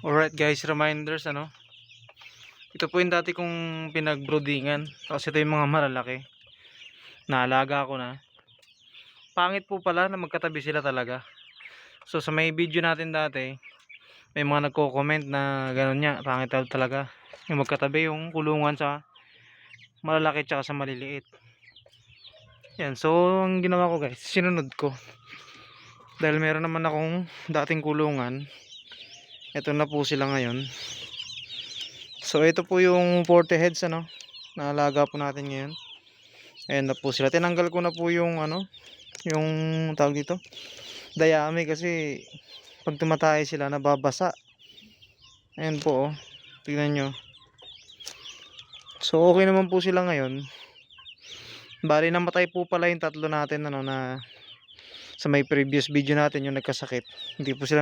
Alright guys, reminders ito po yung dati kong pinagbroodingan. Tapos ito yung mga malalaki. Naalaga ko na. Pangit po pala na magkatabi sila talaga. So sa may video natin dati, may mga nagko-comment na gano'n niya, pangit daw talaga. Yung magkatabi yung kulungan sa malalaki tsaka sa maliliit. Yan, so ang ginawa ko guys, sinunod ko. Dahil meron naman akong dating kulungan. Ito na po sila ngayon. So ito po yung 40 heads naalaga po natin ngayon. Ayan na po sila. Tinanggal ko na po yung yung tawag dito, dayami, kasi pag tumatay sila nababasa. Ayan po, tingnan nyo. So okay naman po sila ngayon. Bali namatay po pala yung tatlo natin na sa may previous video natin, yung nagkasakit. Hindi po sila